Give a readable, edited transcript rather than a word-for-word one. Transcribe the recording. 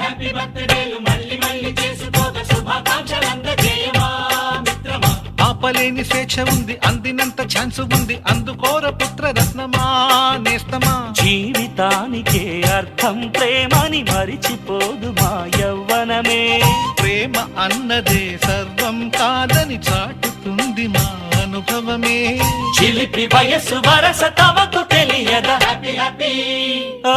Happy బర్త్డేలు మళ్ళీ మళ్ళీ చేసుకోక శుభాకాంక్షలందజేయమా మిత్రమా. ఆపలేని స్వేచ్ఛ ఉంది, అందినంత ఛాన్స్ ఉంది, అందుకోర పుత్ర రత్నమా నేస్తమా. జీవితానికే అర్థం ప్రేమని మరిచిపోదు మా యవ్వనమే. ప్రేమ అన్నదే సర్వం కాదని చాటుతుంది మా అనుభవమే. చిలిపి వయస్సు వరస తమకు తెలియదా. హ్యాపీ హ్యాపీ ఓ